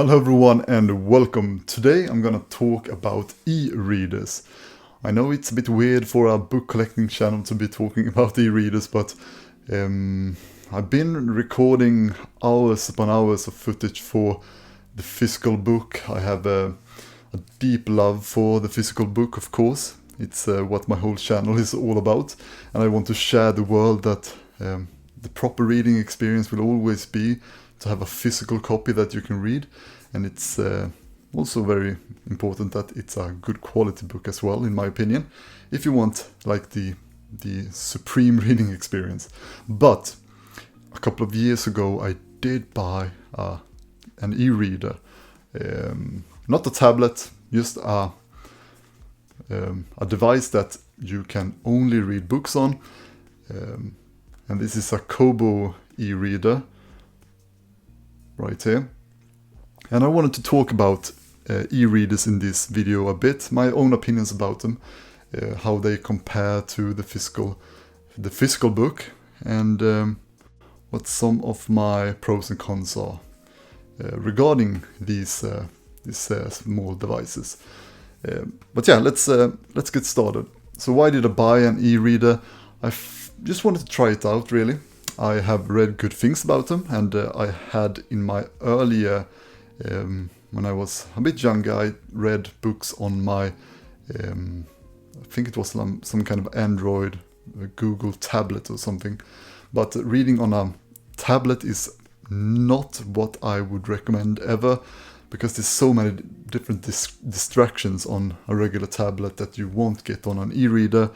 Hello everyone and welcome. Today I'm gonna talk about e-readers. I know it's a bit weird for a book collecting channel to be talking about e-readers, but I've been recording hours upon hours of footage for the physical book. I have a deep love for the physical book, of course. It's what my whole channel is all about, and I want to share the world that the proper reading experience will always be to have a physical copy that you can read, and it's also very important that it's a good quality book as well, in my opinion, if you want like the supreme reading experience. But a couple of years ago I did buy an e-reader, not a tablet, just a device that you can only read books on, and this is a Kobo e-reader right here. And I wanted to talk about e-readers in this video a bit, my own opinions about them, how they compare to the physical book, and what some of my pros and cons are regarding these small devices. But yeah, let's get started. So why did I buy an e-reader? Just wanted to try it out, really. I have read good things about them, and I had in my earlier, when I was a bit younger, I read books on my, I think it was some kind of Android Google tablet or something. But reading on a tablet is not what I would recommend ever, because there's so many different distractions on a regular tablet that you won't get on an e-reader.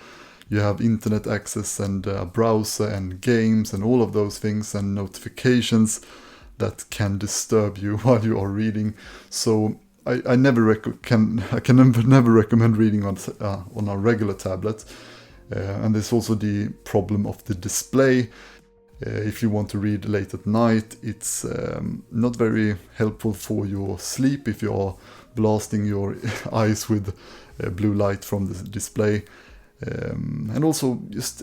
You have internet access and a browser and games and all of those things and notifications that can disturb you while you are reading. So I can never recommend reading on a regular tablet. And there's also the problem of the display. If you want to read late at night, it's not very helpful for your sleep if you are blasting your eyes with blue light from the display. And also,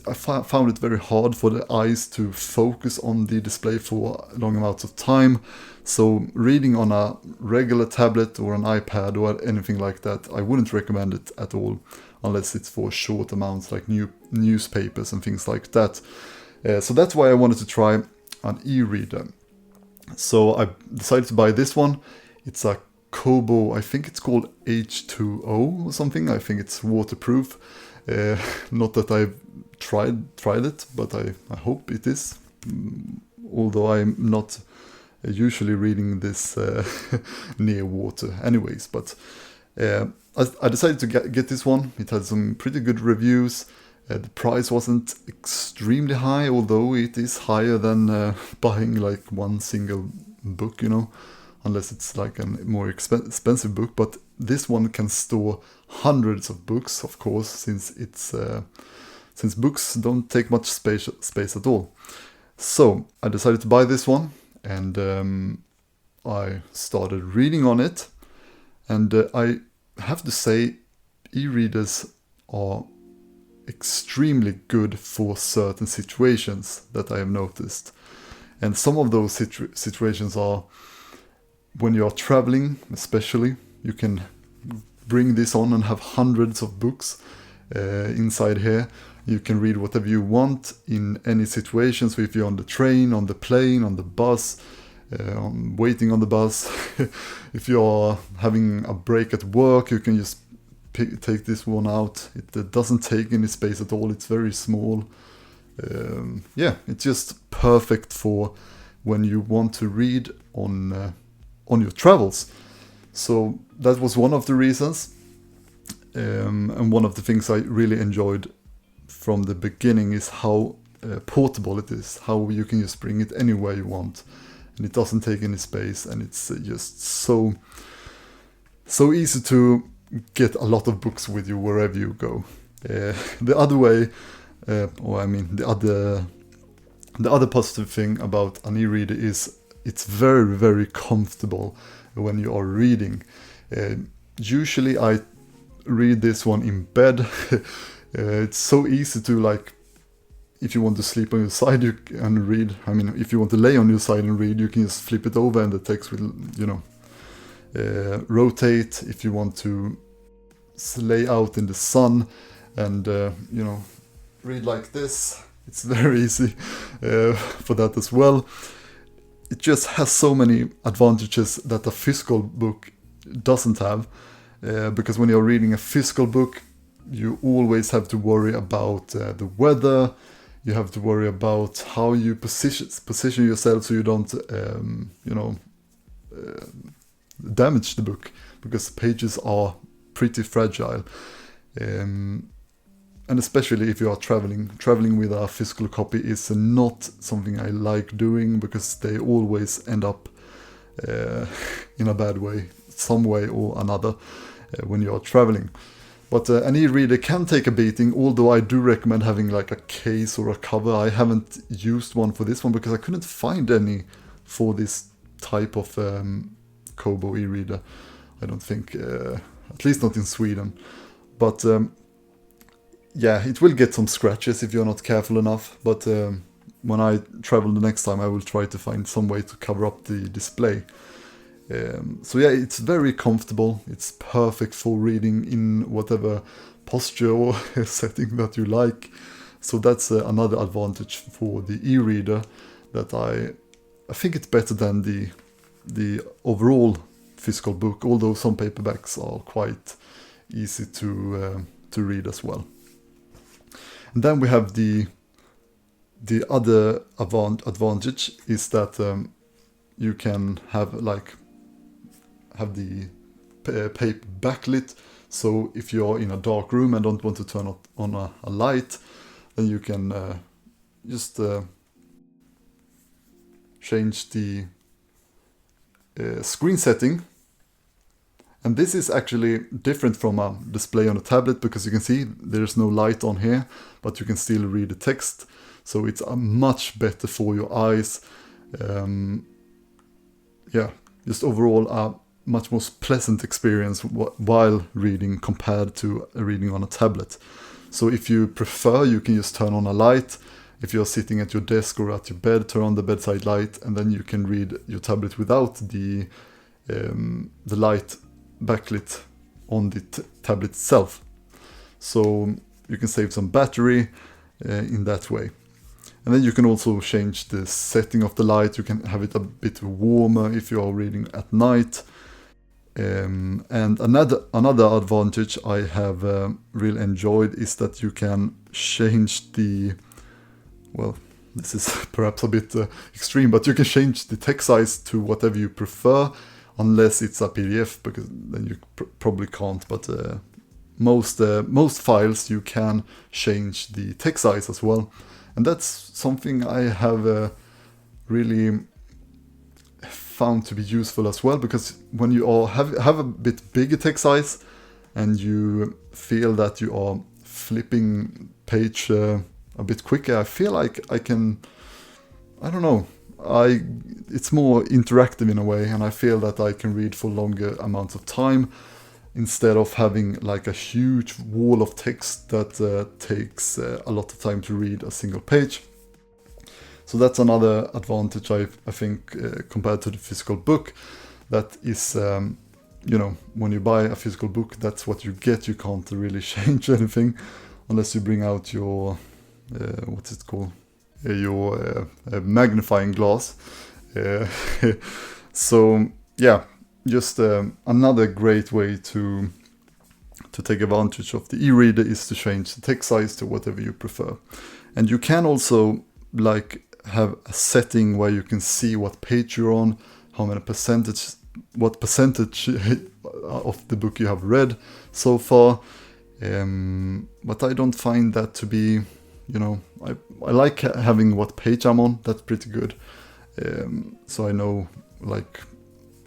I found it very hard for the eyes to focus on the display for long amounts of time. So reading on a regular tablet or an iPad or anything like that, I wouldn't recommend it at all, unless it's for short amounts like newspapers and things like that. So that's why I wanted to try an e-reader. So I decided to buy this one. It's a Kobo, I think it's called H2O or something. I think it's waterproof. Not that I've tried it, but I hope it is. Although I'm not usually reading this near water anyways. But I decided to get this one. It had some pretty good reviews. The price wasn't extremely high, although it is higher than buying like one single book, unless it's like a more expensive book. But this one can store hundreds of books, of course, since books don't take much space at all. So I decided to buy this one, and I started reading on it. And I have to say, e-readers are extremely good for certain situations that I have noticed. And some of those situations are when you are traveling, especially. You can bring this on and have hundreds of books inside here. You can read whatever you want in any situation. So if you're on the train, on the plane, on the bus, waiting on the bus, if you're having a break at work, you can just take this one out. It doesn't take any space at all. It's very small. It's just perfect for when you want to read on your travels. So that was one of the reasons, and one of the things I really enjoyed from the beginning is how portable it is, how you can just bring it anywhere you want, and it doesn't take any space, and it's just so easy to get a lot of books with you wherever you go. The other way, the other positive thing about an e-reader is it's very, very comfortable when you are reading. Usually I read this one in bed. It's so easy to, like, if you want to sleep on your side and read, if you want to lay on your side and read, you can just flip it over and the text will, rotate, if you want to lay out in the sun and read like this. It's very easy for that as well. It just has so many advantages that a physical book doesn't have, because when you're reading a physical book, you always have to worry about the weather. You have to worry about how you position yourself so you don't damage the book, because the pages are pretty fragile, and especially if you are traveling with a physical copy is not something I like doing, because they always end up in a bad way, some way or another, when you are traveling. But an e-reader can take a beating, although I do recommend having like a case or a cover. I haven't used one for this one because I couldn't find any for this type of Kobo e-reader. I don't think, at least not in Sweden. But yeah, it will get some scratches if you're not careful enough. But when I travel the next time, I will try to find some way to cover up the display. So yeah, it's very comfortable. It's perfect for reading in whatever posture or setting that you like. So that's another advantage for the e-reader, that I think it's better than the overall physical book, although some paperbacks are quite easy to read as well. And then we have the other advantage is that you can have the paper backlit. So if you're in a dark room and don't want to turn on a light, then you can just change the screen setting. And this is actually different from a display on a tablet, because you can see there's no light on here, but you can still read the text. So it's much better for your eyes. Just overall a much more pleasant experience while reading compared to reading on a tablet. So if you prefer, you can just turn on a light. If you're sitting at your desk or at your bed, turn on the bedside light, and then you can read your tablet without the light backlit on the tablet itself. So you can save some battery in that way. And then you can also change the setting of the light. You can have it a bit warmer if you are reading at night. And another advantage I have really enjoyed is that you can change the, well, this is perhaps a bit extreme, but you can change the text size to whatever you prefer, unless it's a PDF, because then you probably can't. But most files you can change the text size as well, and that's something I have really found to be useful as well, because when you all have a bit bigger text size and you feel that you are flipping page a bit quicker, I feel like it's more interactive in a way, and I feel that I can read for longer amounts of time instead of having like a huge wall of text that takes a lot of time to read a single page. So that's another advantage I think compared to the physical book. That is, when you buy a physical book, that's what you get. You can't really change anything unless you bring out your what's it called? Your magnifying glass. So yeah, just another great way to take advantage of the e-reader is to change the text size to whatever you prefer. And you can also have a setting where you can see what page you're on, what percentage of the book you have read so far. But I don't find that to be, I like having what page I'm on. That's pretty good. So I know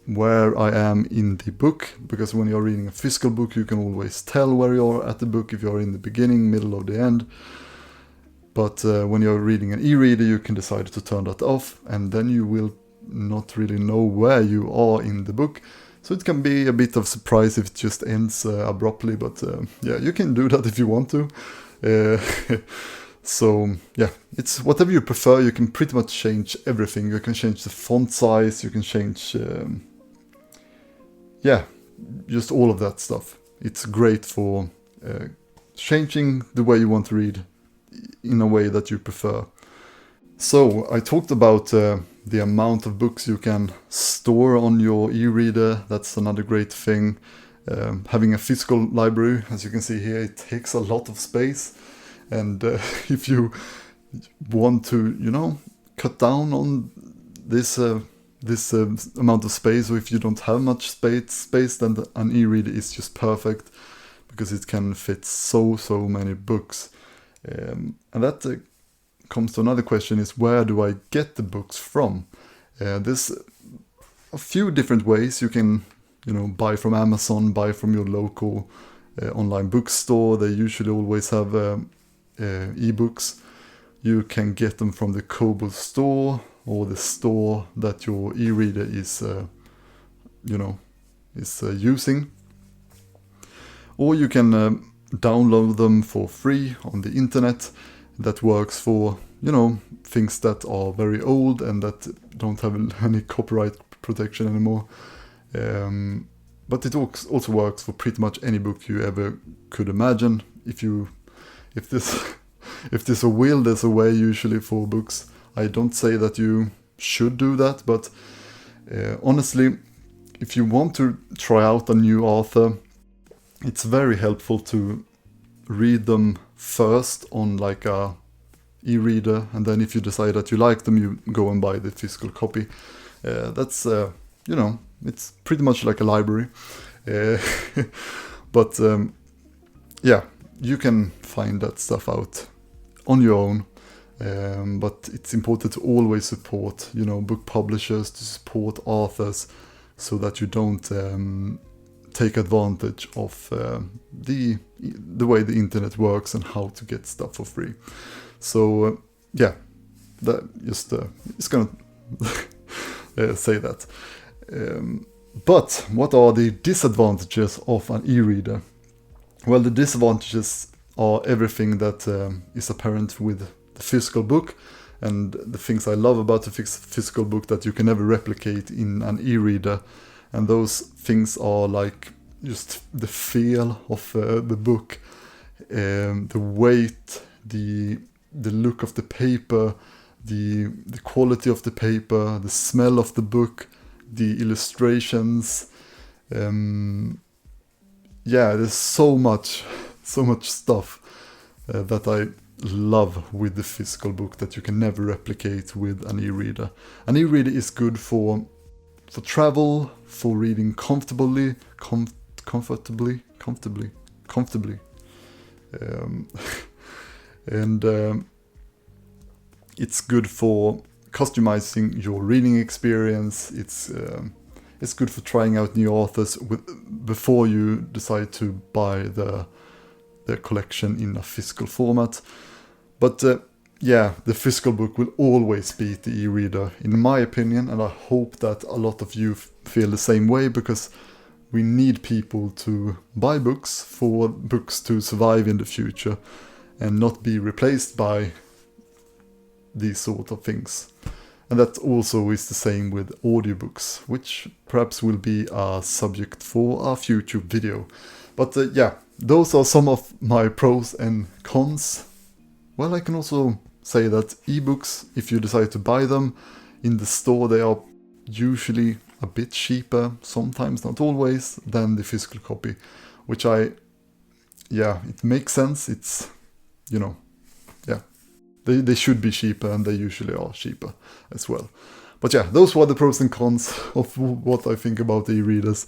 where I am in the book, because when you're reading a physical book, you can always tell where you're at the book, if you're in the beginning, middle, or the end. But when you're reading an e-reader, you can decide to turn that off, and then you will not really know where you are in the book. So it can be a bit of surprise if it just ends abruptly, but yeah, you can do that if you want to. So yeah, it's whatever you prefer. You can pretty much change everything. You can change the font size, you can change yeah, just all of that stuff. It's great for changing the way you want to read in a way that you prefer. So I talked about the amount of books you can store on your e-reader. That's another great thing. Having a physical library, as you can see here, it takes a lot of space. And if you want to, cut down on this amount of space, or if you don't have much space, then an e-reader is just perfect, because it can fit so many books. And that comes to another question, is where do I get the books from? There's a few different ways. You can buy from Amazon, buy from your local online bookstore. They usually always have ebooks. You can get them from the Kobo store, or the store that your e-reader is using. Or you can download them for free on the internet. That works for things that are very old and that don't have any copyright protection anymore. But it also works for pretty much any book you ever could imagine. If there's a will, there's a way usually for books. I don't say that you should do that, but honestly, if you want to try out a new author, it's very helpful to read them first on like a e-reader, and then if you decide that you like them, you go and buy the physical copy. That's it's pretty much like a library. But yeah, you can find that stuff out on your own. But it's important to always support, book publishers, to support authors, so that you don't take advantage of the way the internet works and how to get stuff for free. So yeah, that just it's gonna say that. But what are the disadvantages of an e-reader? Well, the disadvantages are everything that is apparent with the physical book, and the things I love about the physical book that you can never replicate in an e-reader. And those things are like just the feel of the book, the weight, the look of the paper, the quality of the paper, the smell of the book, the illustrations. There's so much stuff that I love with the physical book that you can never replicate with an e-reader. An e-reader is good for travel, for reading comfortably. And it's good for customizing your reading experience. It's good for trying out new authors before you decide to buy the collection in a physical format. But the physical book will always beat the e-reader, in my opinion, and I hope that a lot of you feel the same way, because we need people to buy books for books to survive in the future and not be replaced by these sort of things. And that also is the same with audiobooks, which perhaps will be a subject for a future video. But those are some of my pros and cons. Well, I can also say that ebooks, if you decide to buy them in the store, they are usually a bit cheaper, sometimes, not always, than the physical copy, which it makes sense. It's, they should be cheaper, and they usually are cheaper as well. But those were the pros and cons of what I think about e-readers.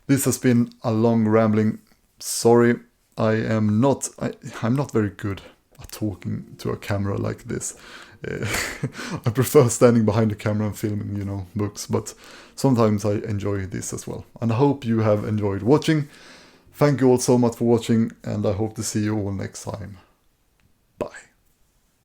This has been a long rambling. Sorry, I'm not very good at talking to a camera like this. I prefer standing behind the camera and filming, books, but sometimes I enjoy this as well. And I hope you have enjoyed watching. Thank you all so much for watching, and I hope to see you all next time. Bye.